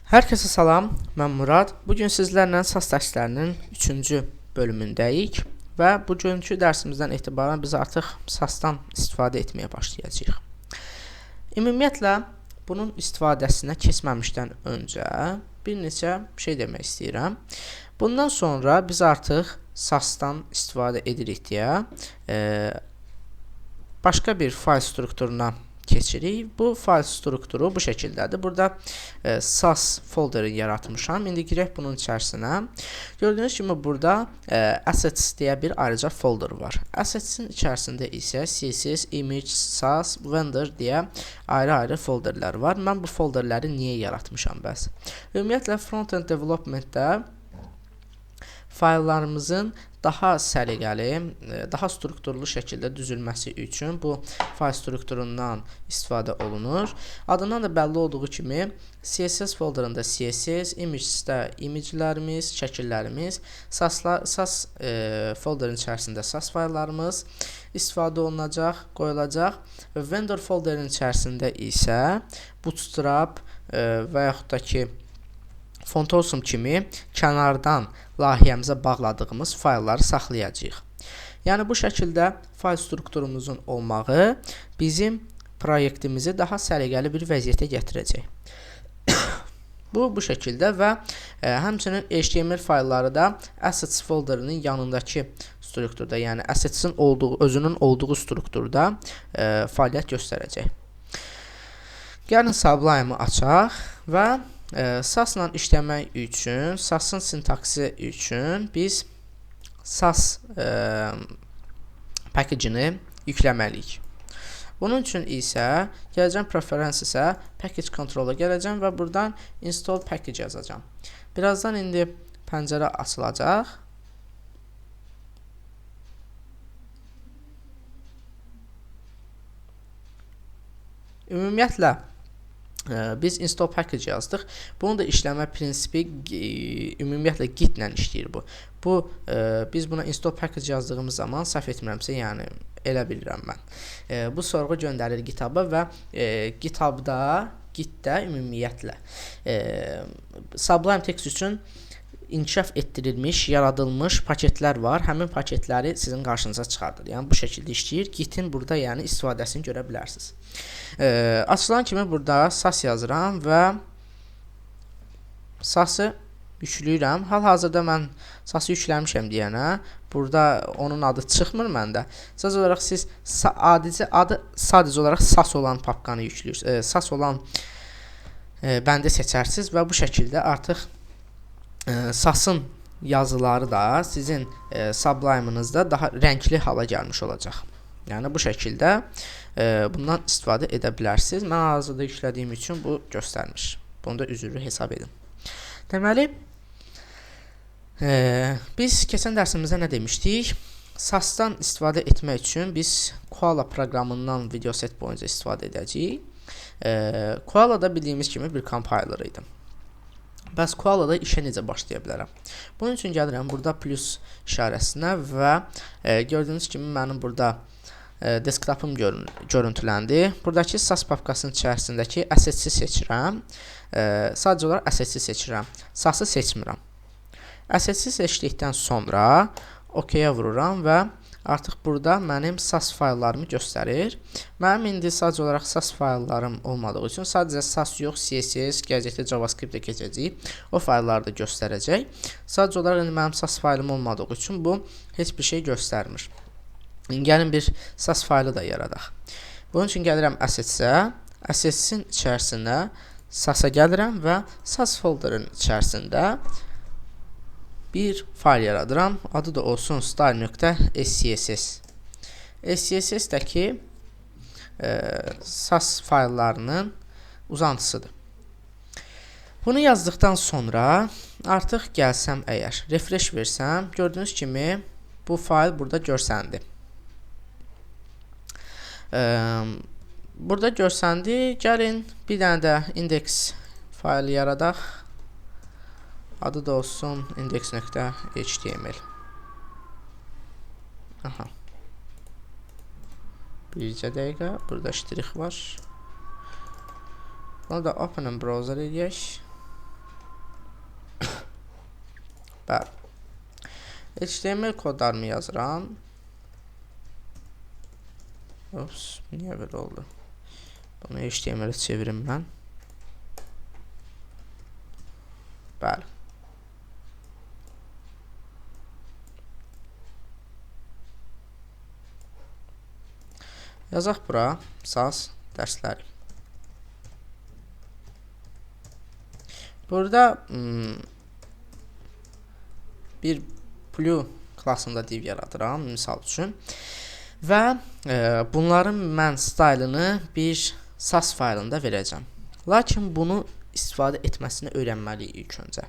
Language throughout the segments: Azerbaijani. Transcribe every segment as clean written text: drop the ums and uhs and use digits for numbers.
Hər kəsə salam, mən Murad. Bugün sizlərlə SAS dərslərinin 3-cü bölümündəyik və bugünkü dərsimizdən etibarən biz artıq SAS-dan istifadə etməyə başlayacağıq. Ümumiyyətlə, bunun istifadəsinə keçməmişdən öncə bir neçə şey demək istəyirəm. Bundan sonra biz artıq SAS-dan istifadə edirik deyə başqa bir fayl strukturuna keçirik. Bu fayl strukturu bu şəkildədir. Burada SAS folderi yaratmışam. İndi girək bunun içərisinə. Gördüyünüz kimi burada assets deyə bir ayrıca folder var. Assets-in içərisində isə CSS, image, SAS, vendor deyə ayrı-ayrı folderlər var. Mən bu folderləri niyə yaratmışam bəs? Ümumiyyətlə front-end development-də fayllarımızın daha səliqəli, daha strukturlu şəkildə düzülməsi üçün bu fayl strukturundan istifadə olunur. Adından da bəlli olduğu kimi CSS folderında CSS, image-də image-lərimiz, şəkillərimiz, SAS folderin içərisində SAS fayllarımız istifadə olunacaq, qoyulacaq. Vendor folderin içərisində isə Bootstrap və yaxud da ki Fontosum kimi kənardan layihəmizə bağladığımız faylları saxlayacağıq. Yəni bu şəkildə fayl strukturumuzun olmağı bizim proyektimizi daha səliqəli bir vəziyyətə gətirəcək. Bu şəkildə və həmçinin HTML faylları da assets folderinin yanındakı strukturda, yəni assets-in özünün olduğu strukturda fəaliyyət göstərəcək. Gəlin Sublime-ı açaq və SAS-la işləmək üçün, SAS-ın sintaksi üçün biz SAS package-ini yükləməliyik. Bunun üçün isə gələcəm Preferences-ə, Package Control-a gələcəm və buradan Install Package yazacağam. Birazdan indi pəncərə açılacaq. Ümumiyyətlə, biz install package yazdıq. Bunun da işləmə prinsipi ümumiyyətlə Git-lə işləyir bu. Biz buna install package yazdığımız zaman səhv etmirəmsə, yəni elə bilirəm mən. Bu sorğu göndərir GitHub-a və GitHub-da, Git-də ümumiyyətlə Sublime Text üçün inkişaf etdirilmiş, yaradılmış paketlər var. Həmin paketləri sizin qarşınıza çıxardır. Yəni bu şəkildə işləyir. Git-in burada yəni istifadəsini görə bilərsiniz. Açılan kimi burada SAS yazıram və SAS-ı yükləyirəm. Hal-hazırda mən SAS-ı yükləmişəm deyənə, burada onun adı çıxmır məndə. Sadəcə olaraq siz adı sadəcə olaraq SAS olan papkanı yükləyirsiniz. SAS olan bəndi seçərsiniz və bu şəkildə artıq SAS-ın yazıları da sizin Sublime-ınızda daha rəngli hala gəlmiş olacaq. Yəni bu şəkildə bundan istifadə edə bilərsiniz. Mən hazırda yüklədiyim üçün bu göstərmiş. Bunu da üzrlü hesab edin. Deməli, biz keçən dərsimizdə nə demişdik? SAS-dan istifadə etmək üçün biz Koala proqramından videoset boyunca istifadə edəcəyik. Koala da bildiyimiz kimi bir compiler idi. Bəs Koala-da işə necə başlaya bilərəm? Bunun üçün gəlirəm burada plus işarəsinə və gördüyünüz kimi mənim burada desktopum görüntüləndi. Buradakı SAS papkasının içərisindəki assets-i seçirəm. Sadəcə olaraq assets-i seçirəm. SAS-ı seçmirəm. Assets-i seçdikdən sonra OK-yə vururam və artıq burada mənim SAS fayllarımı göstərir. Mənim indi sadəcə olaraq SAS fayllarım olmadığı üçün sadəcə SAS yox, CSS, gələcəkdə JavaScript-də keçəcəyik. O faylları da göstərəcək. Sadəcə olaraq indi mənim SAS faylım olmadığı üçün bu heç bir şey göstərmir. Gəlin bir SAS faylı da yaradaq. Bunun üçün gəlirəm Assets-ə. Assets-in içərisində SAS-a gəlirəm və SAS folderin içərisində bir fayl yaradıram. Adı da olsun style.scss. SCSS-dəki SAS fayllarının uzantısıdır. Bunu yazdıqdan sonra artıq gəlsəm əgər, refresh versəm, gördüyünüz kimi bu fayl burada görsəndi. Burada görsəndi. Gəlin bir dənə də index faylı yaradaq. Adı da olsun index.html. Bircə dəqiqə. Burada ştrix var. Bunu da open in browser eləyək. Bəli. HTML kodlarımı yazıram. Ops, niyə belə oldu? Bunu HTML-ə çevirim mən. Bəli. Yazaq bura SAS dərsləri. Burada bir Blue klassında div yaradıram misal üçün və bunların mən stylını bir SAS faylında verəcəm. Lakin bunu istifadə etməsini öyrənməliyik ilk öncə.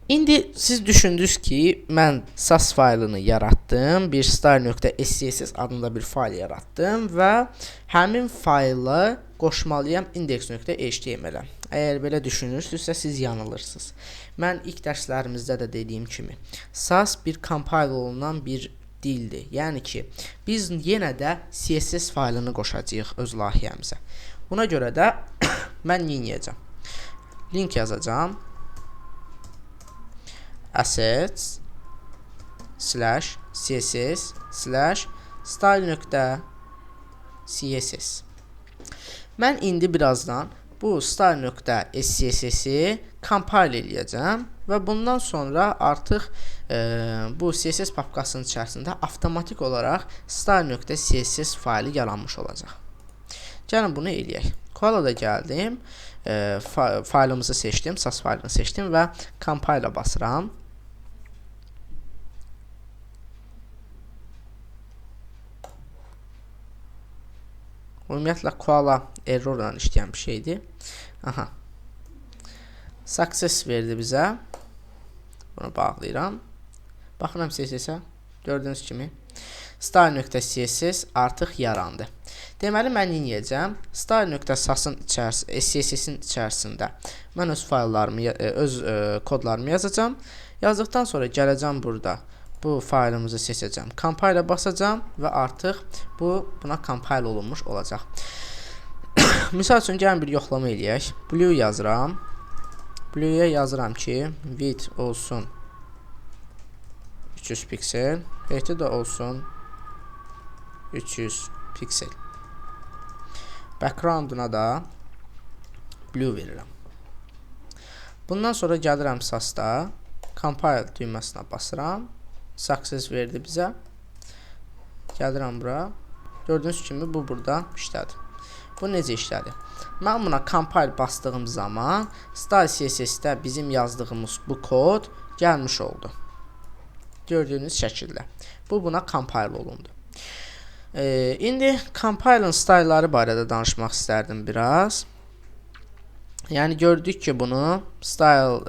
İndi siz düşündünüz ki, mən SAS faylını yaratdım, bir style.css adında bir fayl yaratdım və həmin faylı qoşmalıyam index.html-ə. Əgər belə düşünürsünüzsə, siz yanılırsınız. Mən ilk dərslərimizdə də dediyim kimi, SAS bir compile olunan bir dildir. Yəni ki, biz yenə də CSS faylını qoşacağıq öz layihəmizə. Buna görə də mən yeniyəcəm. Link yazacağım. Assets /css style.css. Mən indi birazdan bu style.css-i compile eləyəcəm və bundan sonra artıq bu CSS papkasının içərisində avtomatik olaraq style.css faylı yaranmış olacaq. Gəlin bunu eləyək. Koala'da gəldim, faylımızı seçdim, SAS faylını seçdim və compile basıram. Ümumiyyətlə Koala errorla işləyən bir şeydir. Aha. Success verdi bizə. Bunu bağlayıram. Baxıram CSS-ə. Gördüyünüz kimi style.css artıq yarandı. Deməli mən yeniyəcəm. Style.sas-ın CSS-in içərisində mən öz fayllarımı, öz kodlarımı yazacağam. Yazdıqdan sonra gələcəm burada. Bu faylımızı seçəcəm. Compile basacağam və artıq buna compile olunmuş olacaq. Misal üçün gəlin bir yoxlama eləyək. Blue yazıram. Blue'ya yazıram ki, width olsun 300 piksel, heighti də olsun 300 piksel. Background'una da blue verirəm. Bundan sonra gəlirəm SAS-da, compile düyməsinə basıram. Success verdi bizə. Gəlirəm bura. Gördüyünüz kimi bu burada işlədi. Bu necə işlədi? Mən buna compile bastığım zaman style CSS-də bizim yazdığımız bu kod gəlmiş oldu. Gördüyünüz şəkildə. Bu buna compile olundu. İndi compile'ın style'ları barədə danışmaq istərdim biraz. Yəni gördük ki, bunu style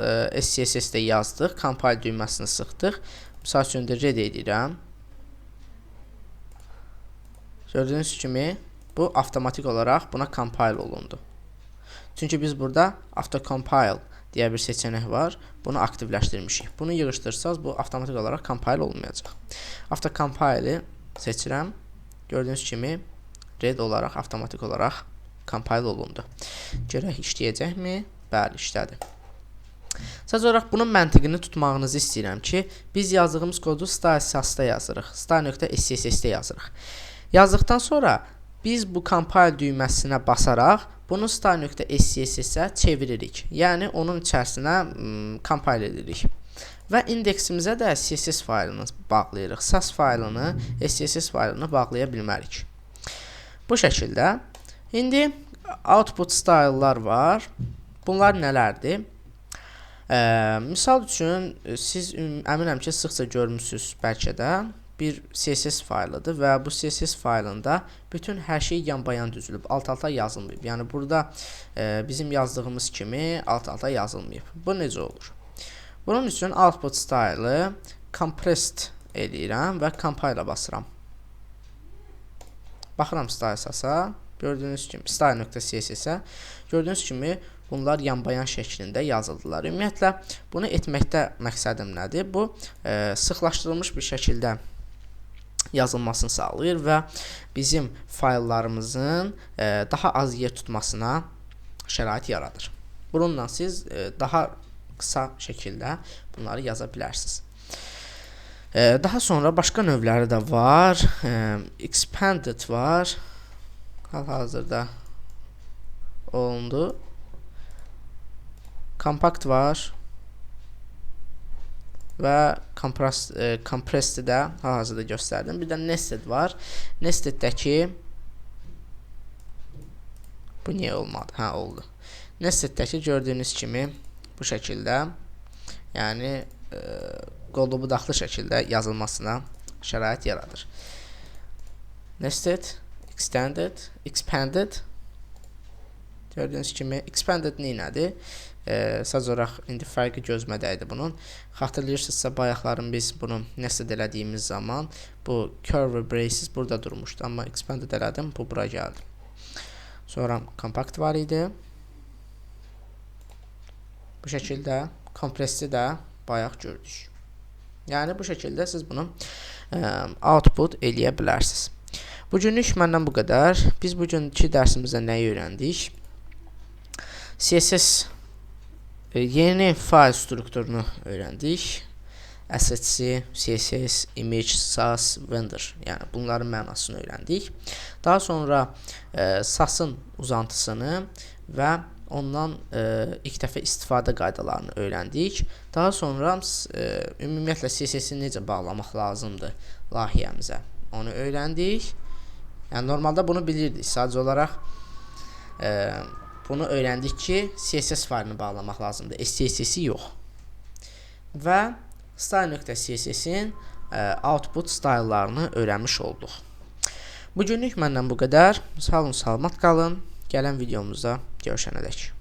SCSS-də yazdıq. Compile düyməsini sıxdıq. Misal üçün də red edirəm. Gördüyünüz kimi bu avtomatik olaraq buna compile olundu. Çünki biz burada autocompile deyə bir seçenek var. Bunu aktivləşdirmişik. Bunu yığışdırsaz bu avtomatik olaraq compile olmayacaq. Autocompile'i seçirəm. Gördüyünüz kimi red olaraq avtomatik olaraq compile olundu. Görək işləyəcəkmi? Bəli, işlədi. Sadəcə olaraq bunun məntiqini tutmağınızı istəyirəm ki, biz yazdığımız kodu style.sas-da yazırıq, style.css-də yazırıq. Yazdıqdan sonra biz bu compile düyməsinə basaraq bunu style.css-ə çeviririk. Yəni onun içərisinə compile edirik. Və indeksimizə də CSS faylını bağlayırıq. SAS faylını, SCSS faylını bağlaya bilmərik. Bu şəkildə. İndi output style'lar var. Bunlar nələrdir? Misal üçün siz əminəm ki, sıxca görmüsünüz bəlkə də bir CSS faylıdır və bu CSS faylında bütün hər şey yan-bayan düzülüb, alt-alta yazılmayıb. Yəni burada bizim yazdığımız kimi alt-alta yazılmayıb. Bu necə olur? Bunun üçün output style'ı compressed eləyirəm və compile basıram. Baxıram style.sas-a, gördüyünüz kimi style.css-ə, gördüyünüz kimi bunlar yan-bayan şəklində yazıldılar. Ümumiyyətlə, bunu etməkdə məqsədim nədir? Bu, sıxlaşdırılmış bir şəkildə yazılmasını sağlayır və bizim fayllarımızın daha az yer tutmasına şərait yaradır. Bununla siz daha qısa şəkildə bunları yaza bilərsiniz. Daha sonra başqa növləri də var. Expanded var. Hal-hazırda olundu. Compact var. Və compressed də hal-hazırda göstərdim. Bir də nested var. Nesteddəki bu niyə olmadı? Hə, oldu. Nesteddəki gördüyünüz kimi bu şəkildə, yəni qollu budaqlı şəkildə yazılmasına şərait yaradır. Nested, extended, expanded. Gördüyünüz kimi expanded nədir? Sadəcə olaraq indi fərqi gözümə dəydi bunun. Xatırlayırsınızsa bayaqların biz bunu nested elədiyimiz zaman bu curve braces burada durmuşdu, amma expanded elədim, bu bura gəldi. Sonra compact var idi. Bu şəkildə kompressi də bayaq gördük. Yəni bu şəkildə siz bunu output eləyə bilərsiniz. Bugünlük məndən bu qədər. Biz bugünkü dərsimizdə nəyi öyrəndik? CSS yeni fayl strukturunu öyrəndik. Assets-i, CSS, image, SAS, vendor. Yəni bunların mənasını öyrəndik. Daha sonra SAS-ın uzantısını və ondan ilk dəfə istifadə qaydalarını öyrəndik. Daha sonra ümumiyyətlə CSS-i necə bağlamaq lazımdır layihəmizə. Onu öyrəndik. Yəni normalda bunu bilirdik. Sadəcə olaraq bunu öyrəndik ki, CSS faylını bağlamaq lazımdır. SCSS-i yox. Və style.css-in output style'larını öyrənmiş olduq. Bugünlük məndən bu qədər. Sağ olun, salamat qalın. Gələn videomuzda görüşənədək.